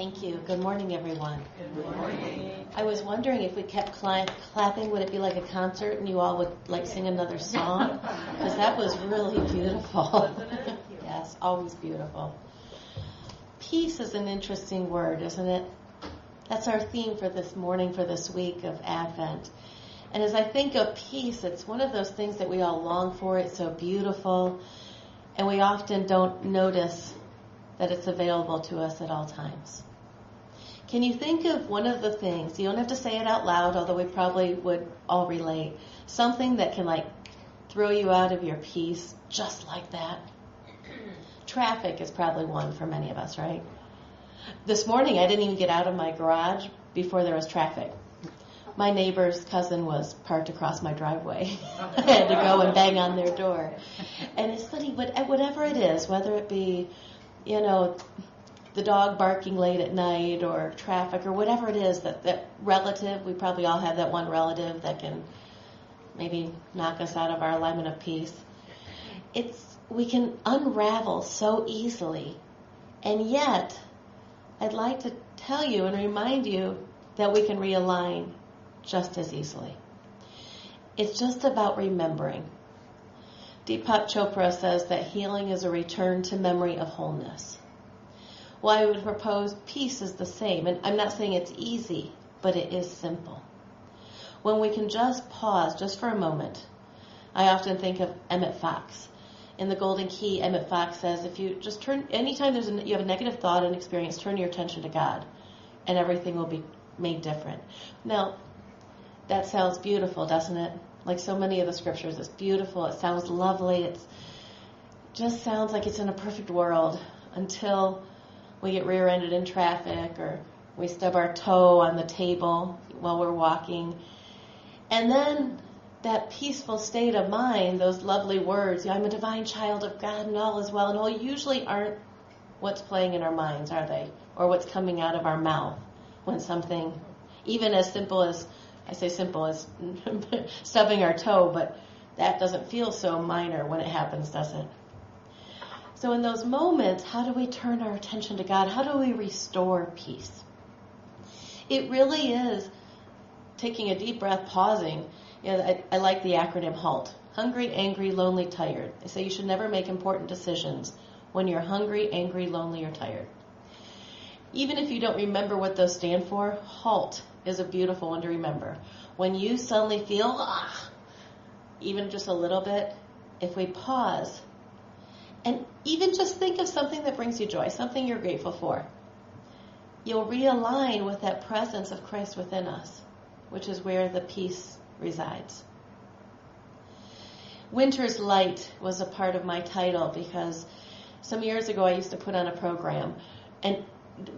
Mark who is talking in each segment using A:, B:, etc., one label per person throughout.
A: Thank you. Good morning, everyone.
B: Good morning.
A: I was wondering if we kept clapping, would it be like a concert and you all would sing another song? Because that was really beautiful.
B: Wasn't it?
A: Yes, always beautiful. Peace is an interesting word, isn't it? That's our theme for this morning, for this week of Advent. And as I think of peace, it's one of those things that we all long for. It's so beautiful. And we often don't notice that it's available to us at all times. Can you think of one of the things, you don't have to say it out loud, although we probably would all relate, something that can throw you out of your peace just like that? Traffic is probably one for many of us, right? This morning I didn't even get out of my garage before there was traffic. My neighbor's cousin was parked across my driveway. I had to go and bang on their door. And it's funny, whatever it is, whether it be, the dog barking late at night or traffic or whatever it is, that relative, we probably all have that one relative that can maybe knock us out of our alignment of peace. We can unravel so easily. And yet, I'd like to tell you and remind you that we can realign just as easily. It's just about remembering. Deepak Chopra says that healing is a return to memory of wholeness. Well, I would propose peace is the same. And I'm not saying it's easy, but it is simple. When we can just pause just for a moment. I often think of Emmett Fox. In The Golden Key, Emmett Fox says, if you just anytime you have a negative thought and experience, turn your attention to God, and everything will be made different. Now, that sounds beautiful, doesn't it? Like so many of the scriptures, it's beautiful, it sounds lovely, it just sounds like it's in a perfect world until we get rear-ended in traffic or we stub our toe on the table while we're walking. And then that peaceful state of mind, those lovely words, I'm a divine child of God and all is well and all, usually aren't what's playing in our minds, are they? Or what's coming out of our mouth when something, even as simple as, I say simple as stubbing our toe, but that doesn't feel so minor when it happens, does it? So in those moments, how do we turn our attention to God? How do we restore peace? It really is taking a deep breath, pausing. I like the acronym HALT. Hungry, angry, lonely, tired. They say you should never make important decisions when you're hungry, angry, lonely, or tired. Even if you don't remember what those stand for, HALT is a beautiful one to remember. When you suddenly feel, even just a little bit, if we pause, and even just think of something that brings you joy, something you're grateful for, you'll realign with that presence of Christ within us, which is where the peace resides. Winter's Light was a part of my title because some years ago I used to put on a program, and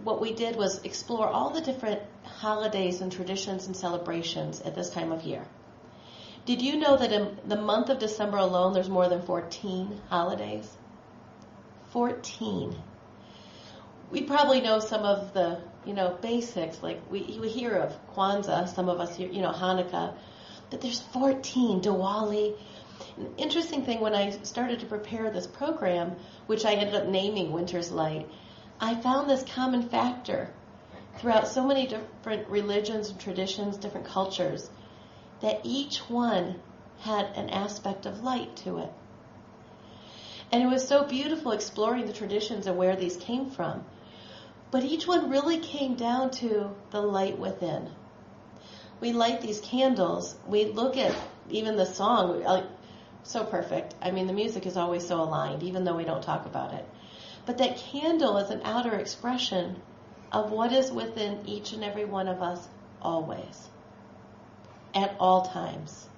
A: what we did was explore all the different holidays and traditions and celebrations at this time of year. Did you know that in the month of December alone there's more than 14 holidays? 14. We probably know some of the, basics, like we hear of Kwanzaa, some of us hear, Hanukkah, but there's 14, Diwali. An interesting thing, when I started to prepare this program, which I ended up naming Winter's Light, I found this common factor throughout so many different religions and traditions, different cultures, that each one had an aspect of light to it. And it was so beautiful exploring the traditions and where these came from. But each one really came down to the light within. We light these candles. We look at even the song, so perfect. I mean, the music is always so aligned, even though we don't talk about it. But that candle is an outer expression of what is within each and every one of us always, at all times.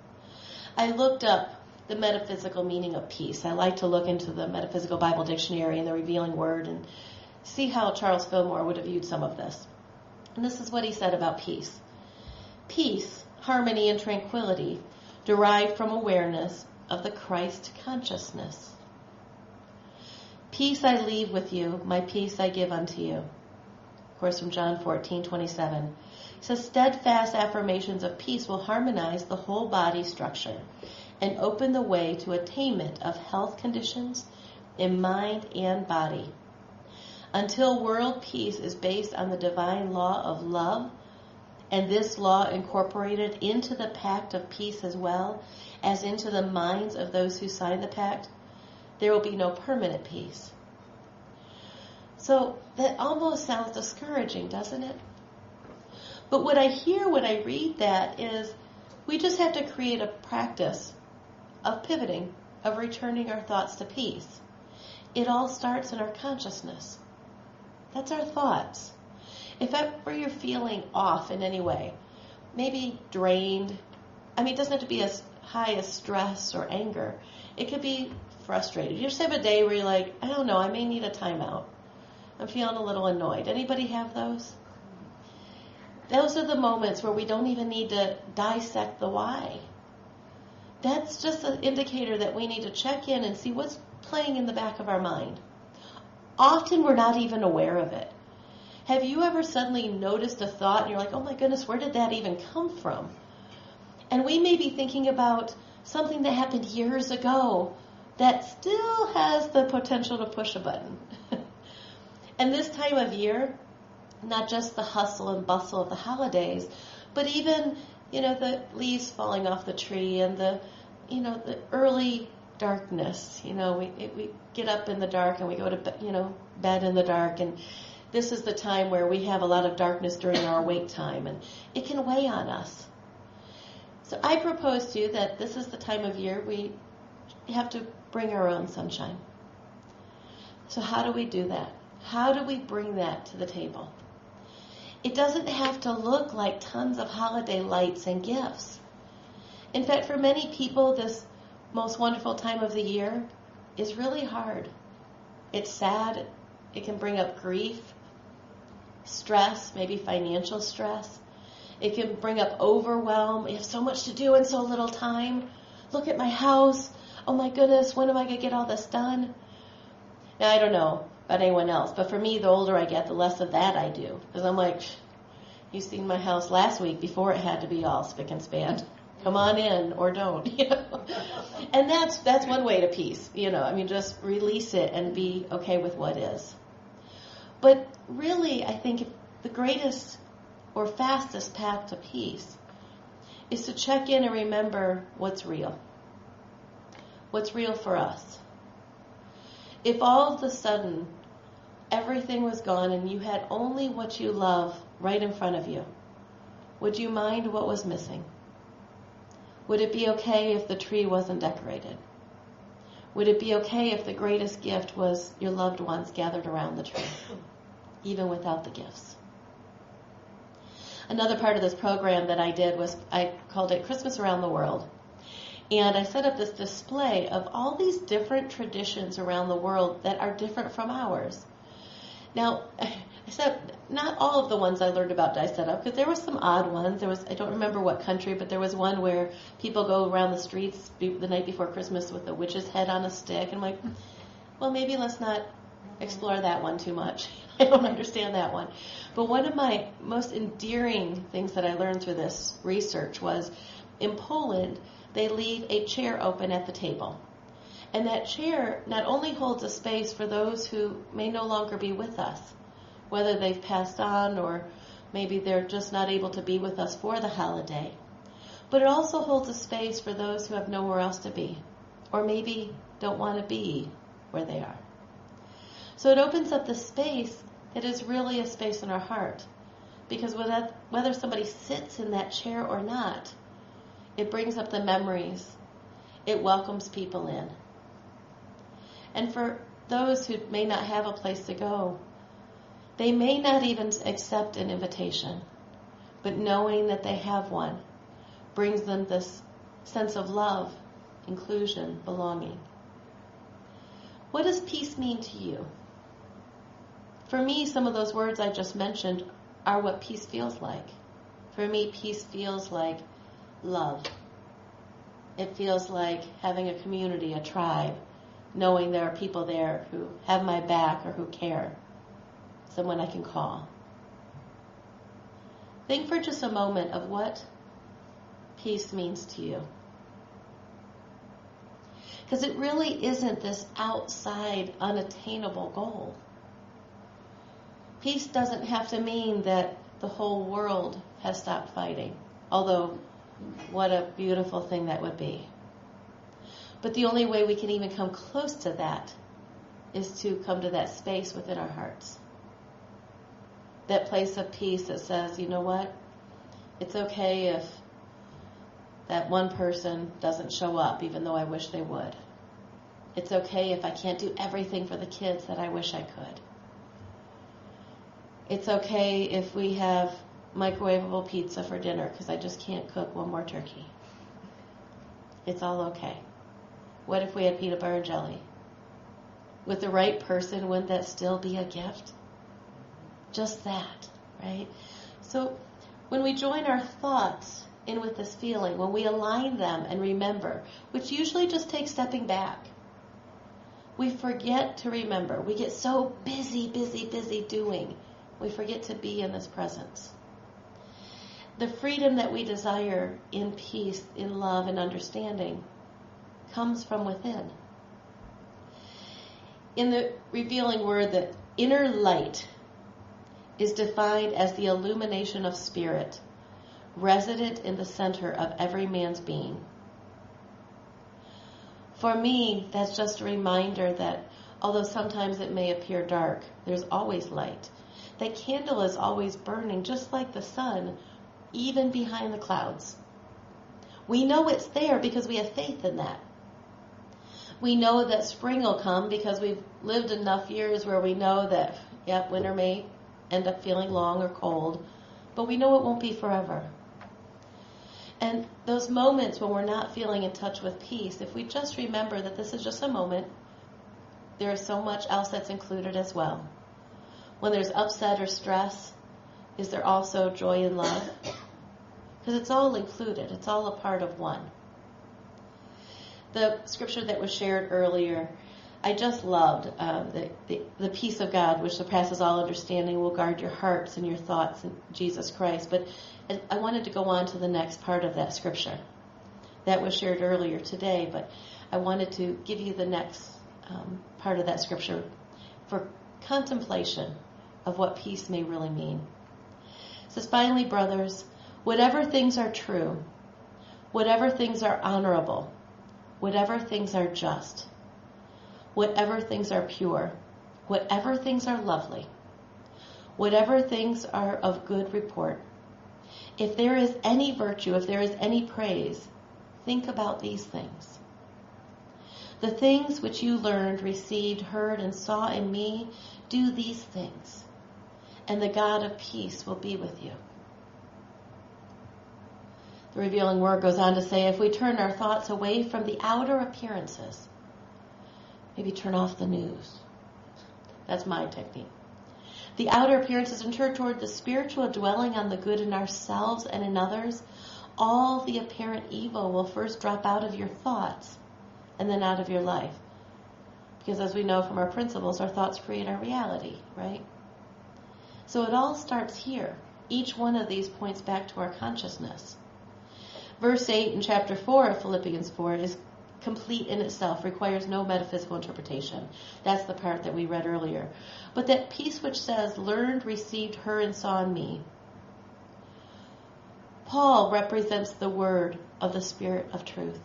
A: I looked up the metaphysical meaning of peace. I like to look into the Metaphysical Bible Dictionary and the Revealing Word and see how Charles Fillmore would have viewed some of this. And this is what he said about peace. Peace, harmony, and tranquility derive from awareness of the Christ consciousness. Peace I leave with you, my peace I give unto you. Of course, from John 14:27. It says, steadfast affirmations of peace will harmonize the whole body structure and open the way to attainment of health conditions in mind and body. until world peace is based on the divine law of love, and this law incorporated into the pact of peace as well as into the minds of those who sign the pact, there will be no permanent peace. So that almost sounds discouraging, doesn't it? But what I hear when I read that is we just have to create a practice of pivoting, of returning our thoughts to peace. It all starts in our consciousness. That's our thoughts. If ever you're feeling off in any way, maybe drained, it doesn't have to be as high as stress or anger. It could be frustrated. You just have a day where you're like, I don't know, I may need a timeout. I'm feeling a little annoyed. Anybody have those? Those are the moments where we don't even need to dissect the why. That's just an indicator that we need to check in and see what's playing in the back of our mind. Often we're not even aware of it. Have you ever suddenly noticed a thought and you're like, oh my goodness, where did that even come from? And we may be thinking about something that happened years ago that still has the potential to push a button. And this time of year, not just the hustle and bustle of the holidays, but even, the leaves falling off the tree and the early darkness. We get up in the dark and we go to bed in the dark, and this is the time where we have a lot of darkness during our awake time, and it can weigh on us. So I propose to you that this is the time of year we have to bring our own sunshine. So how do we do that? How do we bring that to the table? It doesn't have to look like tons of holiday lights and gifts. In fact, for many people, this most wonderful time of the year is really hard. It's sad. It can bring up grief, stress, maybe financial stress. It can bring up overwhelm. We have so much to do in so little time. Look at my house. Oh my goodness, when am I going to get all this done? Now, I don't know about anyone else, but for me, the older I get, the less of that I do. Because I'm like, you seen my house last week before it had to be all spick and span. Come on in or don't. And that's one way to peace. Just release it and be okay with what is. But really, I think the greatest or fastest path to peace is to check in and remember what's real. What's real for us. If all of a sudden everything was gone and you had only what you love right in front of you, would you mind what was missing? Would it be okay if the tree wasn't decorated? Would it be okay if the greatest gift was your loved ones gathered around the tree, even without the gifts? Another part of this program that I did was I called it Christmas Around the World. And I set up this display of all these different traditions around the world that are different from ours. Now, I said not all of the ones I learned about did I set up, because there were some odd ones. I don't remember what country, but there was one where people go around the streets the night before Christmas with a witch's head on a stick. And I'm like, well, maybe let's not explore that one too much. I don't understand that one. But one of my most endearing things that I learned through this research was in Poland, they leave a chair open at the table. And that chair not only holds a space for those who may no longer be with us, whether they've passed on or maybe they're just not able to be with us for the holiday, but it also holds a space for those who have nowhere else to be, or maybe don't want to be where they are. So it opens up the space that is really a space in our heart, because whether somebody sits in that chair or not, it brings up the memories. It welcomes people in. And for those who may not have a place to go, they may not even accept an invitation, but knowing that they have one brings them this sense of love, inclusion, belonging. What does peace mean to you? For me, some of those words I just mentioned are what peace feels like. For me, peace feels like love. It feels like having a community, a tribe, knowing there are people there who have my back or who care, someone I can call. Think for just a moment of what peace means to you. Because it really isn't this outside, unattainable goal. Peace doesn't have to mean that the whole world has stopped fighting, although what a beautiful thing that would be. But the only way we can even come close to that is to come to that space within our hearts. That place of peace that says, you know what? It's okay if that one person doesn't show up, even though I wish they would. It's okay if I can't do everything for the kids that I wish I could. It's okay if we have microwavable pizza for dinner because I just can't cook one more turkey. It's all okay. What if we had peanut butter and jelly? With the right person, wouldn't that still be a gift? Just that, right? So when we join our thoughts in with this feeling, when we align them and remember, which usually just takes stepping back, we forget to remember. We get so busy doing. We forget to be in this presence. The freedom that we desire in peace, in love, and understanding comes from within. In the revealing word, the inner light is defined as the illumination of spirit, resident in the center of every man's being. For me, that's just a reminder that although sometimes it may appear dark, there's always light. That candle is always burning, just like the sun, even behind the clouds. We know it's there because we have faith in that. We know that spring will come because we've lived enough years where we know that, winter may end up feeling long or cold, but we know it won't be forever. And those moments when we're not feeling in touch with peace, if we just remember that this is just a moment, there is so much else that's included as well. When there's upset or stress, is there also joy and love? Because it's all included. It's all a part of one. The scripture that was shared earlier, I just loved the peace of God, which surpasses all understanding, will guard your hearts and your thoughts in Jesus Christ. But I wanted to go on to the next part of that scripture that was shared earlier today, but I wanted to give you the next part of that scripture for contemplation of what peace may really mean. It says, finally, brothers, whatever things are true, whatever things are honorable, whatever things are just, whatever things are pure, whatever things are lovely, whatever things are of good report, if there is any virtue, if there is any praise, think about these things. The things which you learned, received, heard, and saw in me, do these things, and the God of peace will be with you. The revealing word goes on to say, if we turn our thoughts away from the outer appearances, maybe turn off the news. That's my technique. The outer appearances and turn toward the spiritual dwelling on the good in ourselves and in others, all the apparent evil will first drop out of your thoughts and then out of your life. Because as we know from our principles, our thoughts create our reality, right? So it all starts here. Each one of these points back to our consciousness. Verse 8 in chapter 4 of Philippians 4 is complete in itself, requires no metaphysical interpretation. That's the part that we read earlier. But that piece which says, learned, received, heard, and saw in me. Paul represents the word of the Spirit of truth.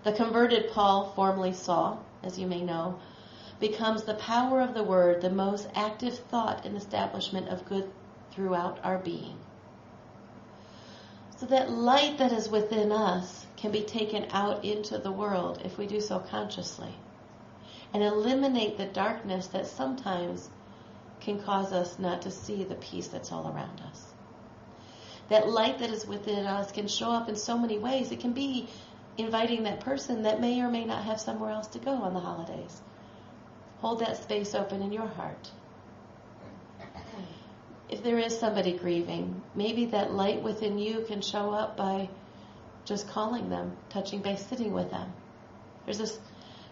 A: The converted Paul, formerly Saul, as you may know, becomes the power of the word, the most active thought in establishment of good throughout our being. So that light that is within us can be taken out into the world if we do so consciously, and eliminate the darkness that sometimes can cause us not to see the peace that's all around us. That light that is within us can show up in so many ways. It can be inviting that person that may or may not have somewhere else to go on the holidays. Hold that space open in your heart. If there is somebody grieving, maybe that light within you can show up by just calling them, touching base, sitting with them. There's this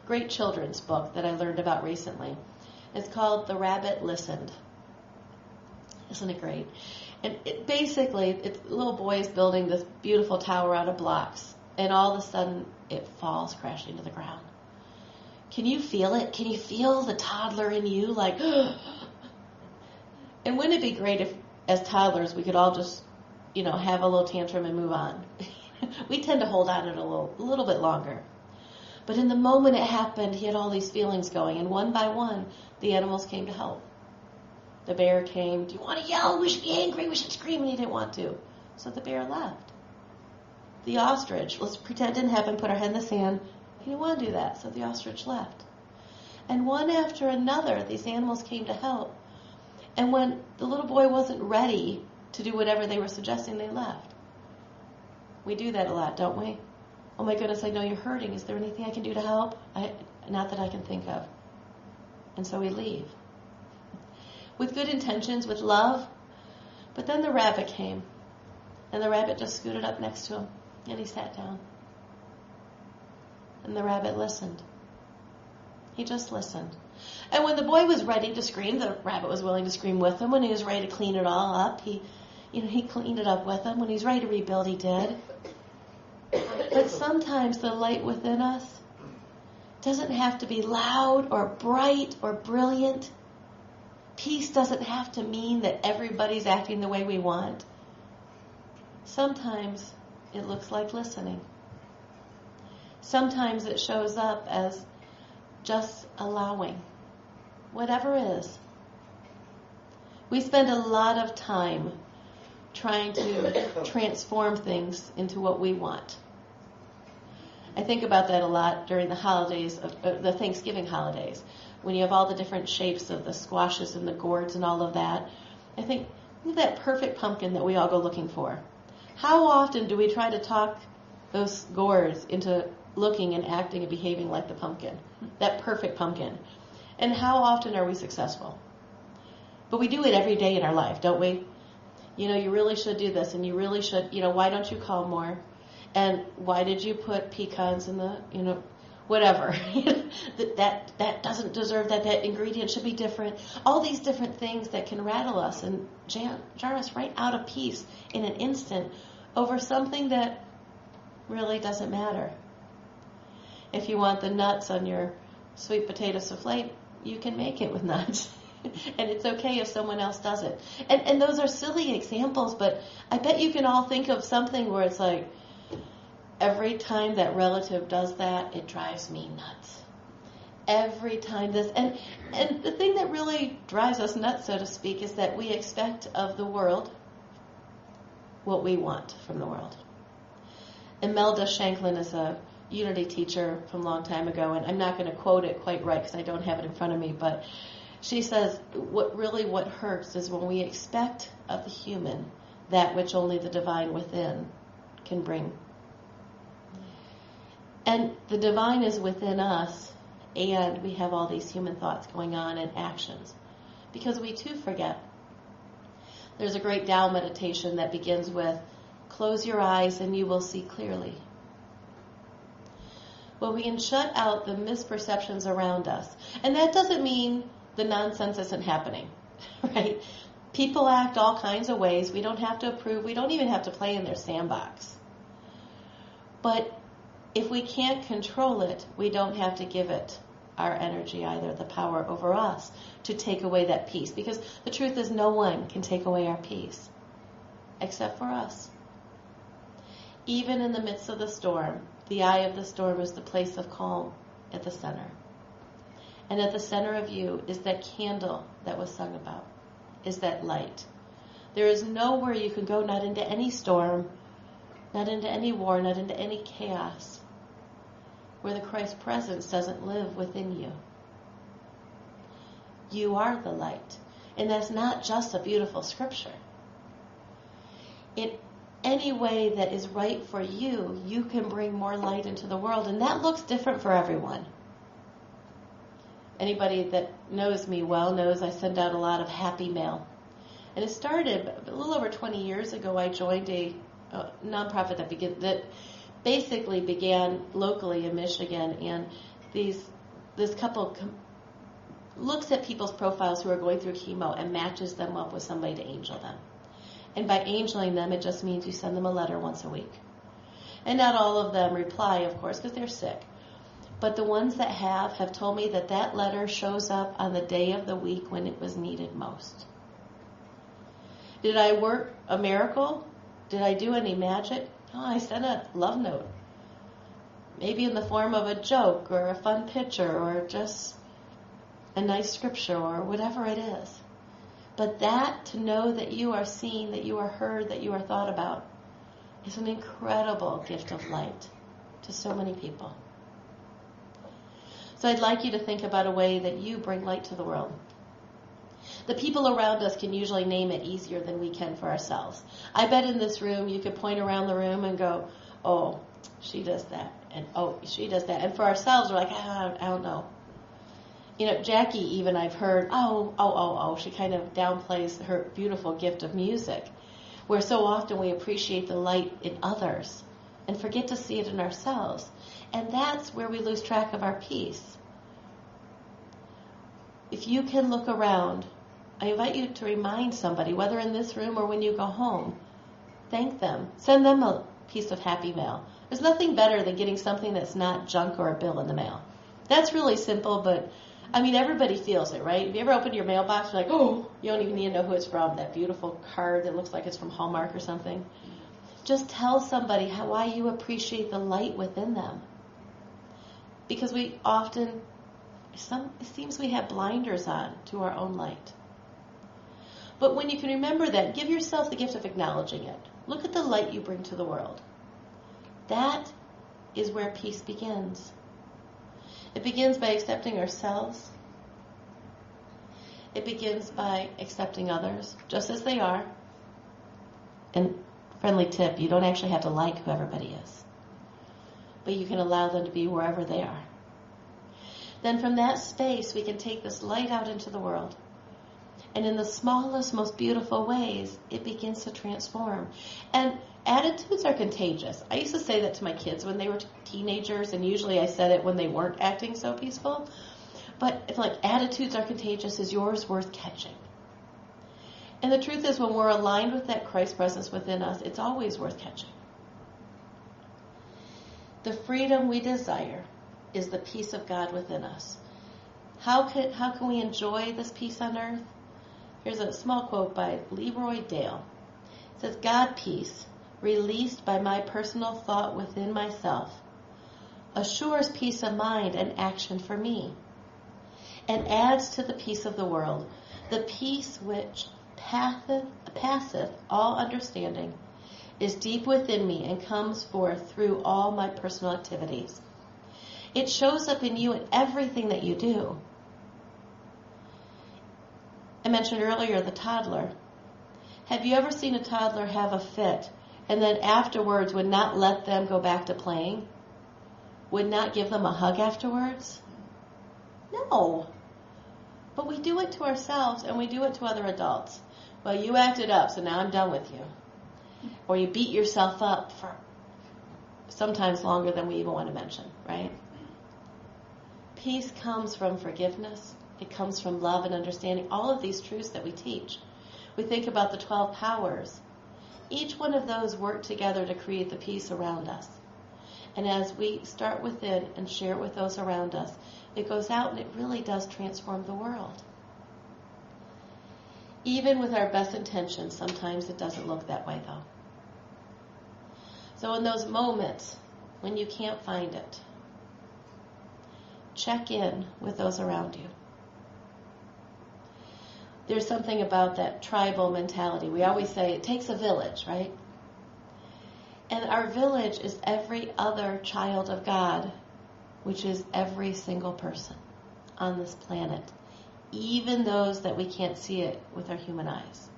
A: great children's book that I learned about recently. It's called The Rabbit Listened. Isn't it great? And basically, it's a little boy is building this beautiful tower out of blocks, and all of a sudden, it falls crashing to the ground. Can you feel it? Can you feel the toddler in you like, And wouldn't it be great if, as toddlers, we could all just, have a little tantrum and move on? We tend to hold on it a little bit longer. But in the moment it happened, he had all these feelings going, and one by one, the animals came to help. The bear came, do you want to yell? We should be angry, we should scream, and he didn't want to. So the bear left. The ostrich, let's pretend it didn't happen, put our head in the sand. He didn't want to do that, so the ostrich left. And one after another, these animals came to help. And when the little boy wasn't ready to do whatever they were suggesting, they left. We do that a lot, don't we? Oh my goodness, I know you're hurting. Is there anything I can do to help? Not that I can think of. And so we leave. With good intentions, with love. But then the rabbit came. And the rabbit just scooted up next to him. And he sat down. And the rabbit listened. He just listened. And when the boy was ready to scream, the rabbit was willing to scream with him. When he was ready to clean it all up, he cleaned it up with him. When he was ready to rebuild, he did. But sometimes the light within us doesn't have to be loud or bright or brilliant. Peace doesn't have to mean that everybody's acting the way we want. Sometimes it looks like listening. Sometimes it shows up as just allowing. Whatever is. We spend a lot of time trying to transform things into what we want. I think about that a lot during the holidays, the Thanksgiving holidays, when you have all the different shapes of the squashes and the gourds and all of that. I think that perfect pumpkin that we all go looking for. How often do we try to talk those gourds into looking and acting and behaving like the pumpkin, that perfect pumpkin? And how often are we successful? But we do it every day in our life, don't we? You really should do this, and you really should, why don't you call more? And why did you put pecans in the, whatever. that doesn't deserve that. That ingredient should be different. All these different things that can rattle us and jar us right out of peace in an instant over something that really doesn't matter. If you want the nuts on your sweet potato souffle, you can make it with nuts. And it's okay if someone else does it. And those are silly examples, but I bet you can all think of something where it's like, every time that relative does that, it drives me nuts. Every time this, and the thing that really drives us nuts, so to speak, is that we expect of the world what we want from the world. Imelda Shanklin is a Unity teacher from a long time ago, and I'm not going to quote it quite right because I don't have it in front of me, but she says, what hurts is when we expect of the human that which only the divine within can bring. And the divine is within us, and we have all these human thoughts going on and actions. Because we too forget. There's a great Tao meditation that begins with, close your eyes and you will see clearly. Well, we can shut out the misperceptions around us. And that doesn't mean the nonsense isn't happening, right? People act all kinds of ways. We don't have to approve. We don't even have to play in their sandbox. But if we can't control it, we don't have to give it our energy either, the power over us to take away that peace. Because the truth is no one can take away our peace except for us. Even in the midst of the storm, the eye of the storm is the place of calm at the center. And at the center of you is that candle that was sung about, is that light. There is nowhere you can go, not into any storm, not into any war, not into any chaos, where the Christ presence doesn't live within you. You are the light. And that's not just a beautiful scripture. In any way that is right for you, you can bring more light into the world. And that looks different for everyone. Anybody that knows me well knows I send out a lot of happy mail. And it started a little over 20 years ago. I joined a nonprofit that basically began locally in Michigan, and this couple looks at people's profiles who are going through chemo and matches them up with somebody to angel them. And by angeling them, it just means you send them a letter once a week. And not all of them reply, of course, because they're sick. But the ones that have told me that letter shows up on the day of the week when it was needed most. Did I work a miracle? Did I do any magic? No, I sent a love note. Maybe in the form of a joke or a fun picture or just a nice scripture or whatever it is. But that, to know that you are seen, that you are heard, that you are thought about, is an incredible gift of light to so many people. So I'd like you to think about a way that you bring light to the world. The people around us can usually name it easier than we can for ourselves. I bet in this room you could point around the room and go, oh, she does that, and oh, she does that. And for ourselves, we're like, I don't know. You know, Jackie even, I've heard, she kind of downplays her beautiful gift of music, where so often we appreciate the light in others and forget to see it in ourselves. And that's where we lose track of our peace. If you can look around, I invite you to remind somebody, whether in this room or when you go home, thank them. Send them a piece of happy mail. There's nothing better than getting something that's not junk or a bill in the mail. That's really simple, but I mean, everybody feels it, right? Have you ever opened your mailbox, you're like, oh, you don't even need to know who it's from, that beautiful card that looks like it's from Hallmark or something. Just tell somebody why you appreciate the light within them. Because we often, it seems we have blinders on to our own light. But when you can remember that, give yourself the gift of acknowledging it. Look at the light you bring to the world. That is where peace begins. It begins by accepting ourselves. It begins by accepting others, just as they are. And friendly tip, you don't actually have to like who everybody is. But you can allow them to be wherever they are. Then from that space, we can take this light out into the world. And in the smallest, most beautiful ways, it begins to transform. And attitudes are contagious. I used to say that to my kids when they were teenagers, and usually I said it when they weren't acting so peaceful. But it's like, attitudes are contagious. Is yours worth catching? And the truth is, when we're aligned with that Christ presence within us, it's always worth catching. The freedom we desire is the peace of God within us. How can we enjoy this peace on earth? Here's a small quote by Leroy Dale. It says, God peace, released by my personal thought within myself, assures peace of mind and action for me, and adds to the peace of the world, the peace which passeth all understanding, is deep within me and comes forth through all my personal activities. It shows up in you in everything that you do. I mentioned earlier the toddler. Have you ever seen a toddler have a fit and then afterwards would not let them go back to playing? Would not give them a hug afterwards? No. But we do it to ourselves and we do it to other adults. Well, you acted up, so now I'm done with you. Or you beat yourself up for sometimes longer than we even want to mention, right? Peace comes from forgiveness. It comes from love and understanding. All of these truths that we teach. We think about the 12 powers. Each one of those work together to create the peace around us. And as we start within and share it with those around us, it goes out and it really does transform the world. Even with our best intentions, sometimes it doesn't look that way though. So in those moments when you can't find it, check in with those around you. There's something about that tribal mentality. We always say it takes a village, right? And our village is every other child of God, which is every single person on this planet, even those that we can't see it with our human eyes.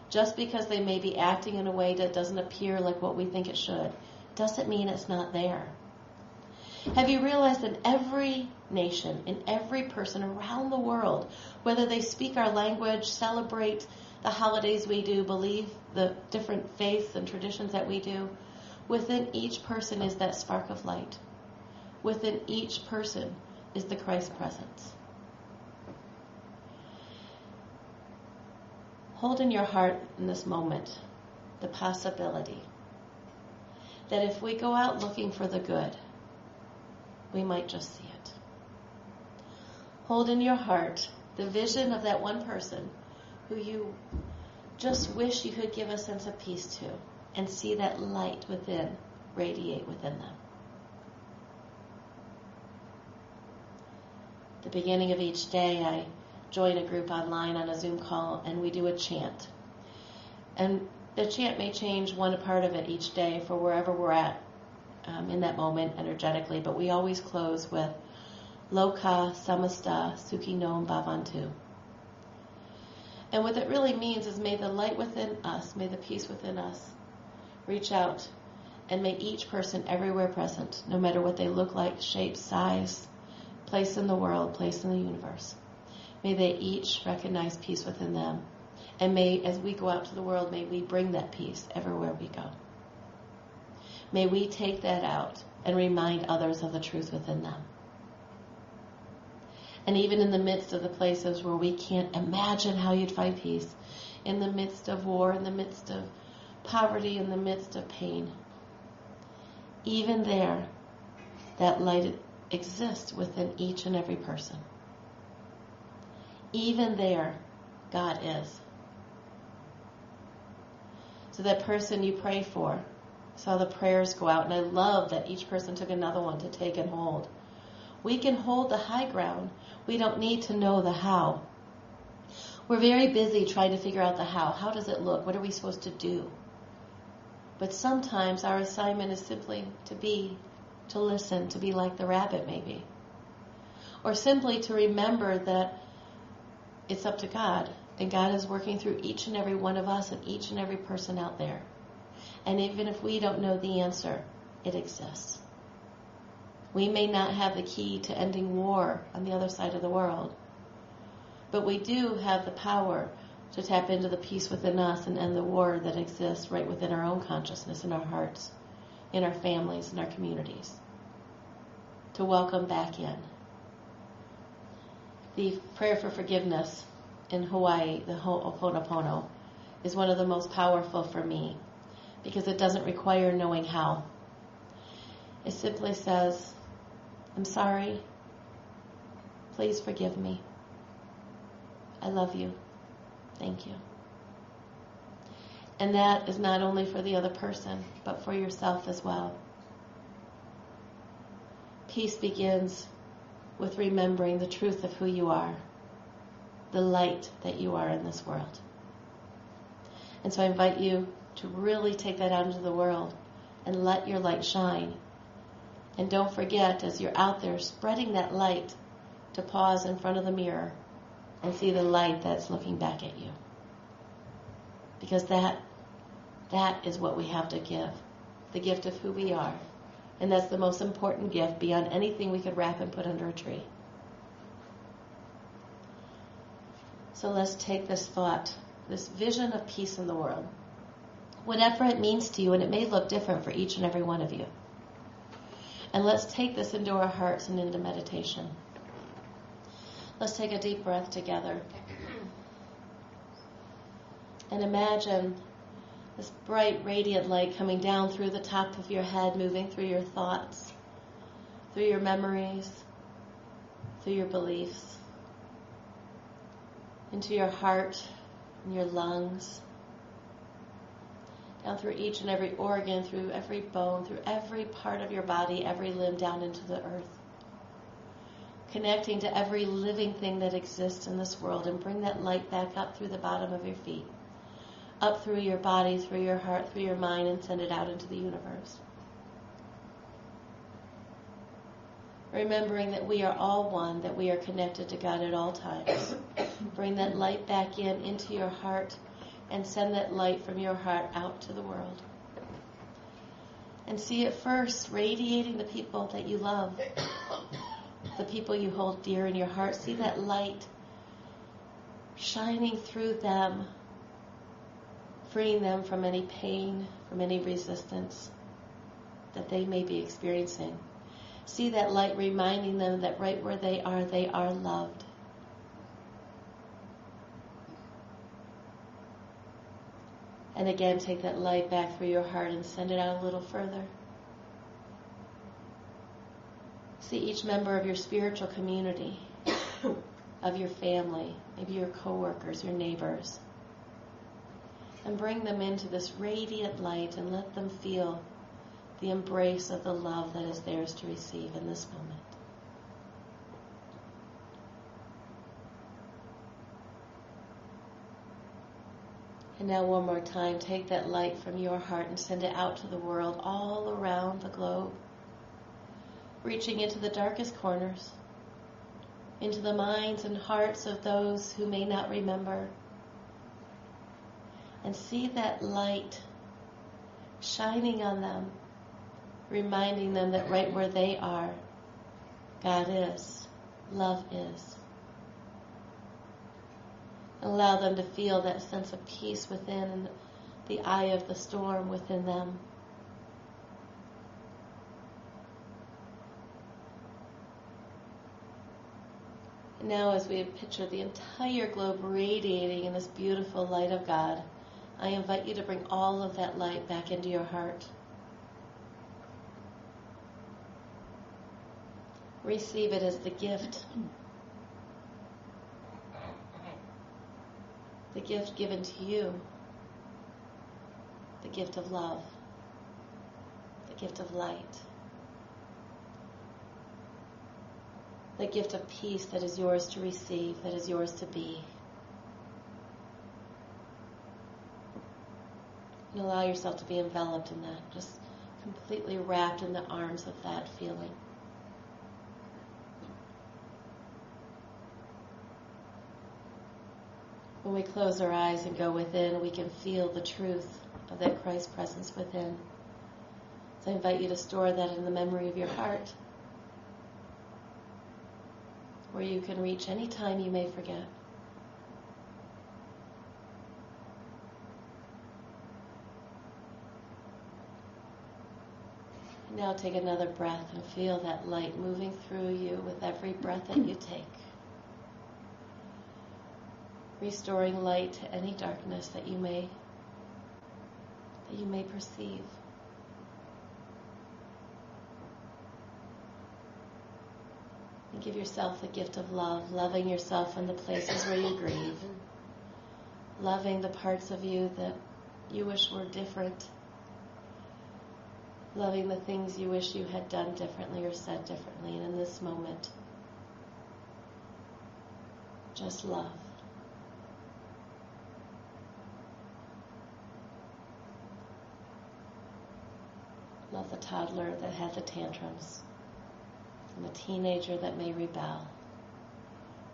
A: Just because they may be acting in a way that doesn't appear like what we think it should, doesn't mean it's not there. Have you realized that every nation, in every person around the world, whether they speak our language, celebrate the holidays we do, believe the different faiths and traditions that we do, within each person is that spark of light. Within each person is the Christ presence. Hold in your heart in this moment the possibility that if we go out looking for the good, we might just see it. Hold in your heart the vision of that one person who you just wish you could give a sense of peace to, and see that light within radiate within them. At the beginning of each day, I join a group online on a Zoom call, and we do a chant. And the chant may change one part of it each day for wherever we're at in that moment energetically, but we always close with Loka Samasta Sukhinom Bhavantu. And what that really means is, may the light within us, may the peace within us reach out, and may each person everywhere present, no matter what they look like, shape, size, place in the world, place in the universe, may they each recognize peace within them. And may, as we go out to the world, may we bring that peace everywhere we go. May we take that out and remind others of the truth within them. And even in the midst of the places where we can't imagine how you'd find peace, in the midst of war, in the midst of poverty, in the midst of pain, even there, that light exists within each and every person. Even there, God is. So that person you pray for, saw the prayers go out, and I love that each person took another one to take and hold. We can hold the high ground. We don't need to know the how. We're very busy trying to figure out the how. How does it look? What are we supposed to do? But sometimes our assignment is simply to listen, to be like the rabbit maybe. Or simply to remember that it's up to God, and God is working through each and every one of us and each and every person out there. And even if we don't know the answer, it exists. We may not have the key to ending war on the other side of the world, but we do have the power to tap into the peace within us and end the war that exists right within our own consciousness, in our hearts, in our families, in our communities. To welcome back in. The prayer for forgiveness in Hawaii, the Ho'oponopono, is one of the most powerful for me because it doesn't require knowing how. It simply says, I'm sorry. Please forgive me. I love you. Thank you. And that is not only for the other person, but for yourself as well. Peace begins with remembering the truth of who you are, the light that you are in this world. And so I invite you to really take that out into the world and let your light shine. And don't forget, as you're out there spreading that light, to pause in front of the mirror and see the light that's looking back at you. Because that is what we have to give, the gift of who we are. And that's the most important gift beyond anything we could wrap and put under a tree. So let's take this thought, this vision of peace in the world, whatever it means to you, and it may look different for each and every one of you. And let's take this into our hearts and into meditation. Let's take a deep breath together. And imagine this bright, radiant light coming down through the top of your head, moving through your thoughts, through your memories, through your beliefs, into your heart and your lungs, down through each and every organ, through every bone, through every part of your body, every limb, down into the earth. Connecting to every living thing that exists in this world, and bring that light back up through the bottom of your feet, up through your body, through your heart, through your mind, and send it out into the universe. Remembering that we are all one, that we are connected to God at all times. Bring that light back into your heart, and send that light from your heart out to the world. And see it first radiating the people that you love, the people you hold dear in your heart. See that light shining through them, freeing them from any pain, from any resistance that they may be experiencing. See that light reminding them that right where they are loved. And again, take that light back through your heart and send it out a little further. See each member of your spiritual community, of your family, maybe your coworkers, your neighbors. And bring them into this radiant light and let them feel the embrace of the love that is theirs to receive in this moment. And now one more time, take that light from your heart and send it out to the world, all around the globe, reaching into the darkest corners, into the minds and hearts of those who may not remember. And see that light shining on them, reminding them that right where they are, God is, love is. Allow them to feel that sense of peace within and the eye of the storm within them. And now as we have pictured the entire globe radiating in this beautiful light of God, I invite you to bring all of that light back into your heart. Receive it as the gift. The gift given to you. The gift of love. The gift of light. The gift of peace that is yours to receive, that is yours to be. And allow yourself to be enveloped in that, just completely wrapped in the arms of that feeling. When we close our eyes and go within, we can feel the truth of that Christ presence within. So I invite you to store that in the memory of your heart, where you can reach any time you may forget. Now take another breath and feel that light moving through you with every breath that you take. Restoring light to any darkness that you may perceive. And give yourself the gift of love, loving yourself in the places where you grieve, loving the parts of you that you wish were different, loving the things you wish you had done differently or said differently. And in this moment, just love. Love the toddler that had the tantrums, and the teenager that may rebel,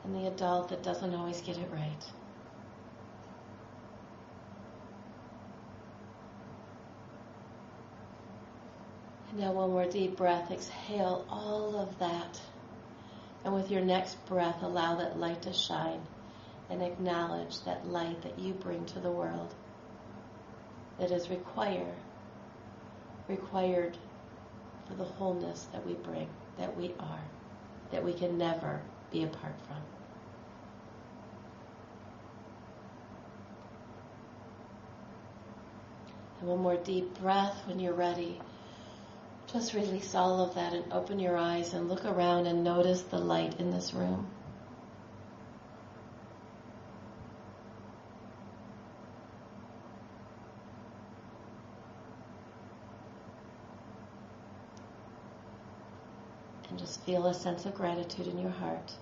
A: and the adult that doesn't always get it right. And now one more deep breath. Exhale all of that. And with your next breath, allow that light to shine and acknowledge that light that you bring to the world that is required for the wholeness that we bring, that we are, that we can never be apart from. And one more deep breath. When you're ready, just release all of that and open your eyes and look around and notice the light in this room. And just feel a sense of gratitude in your heart.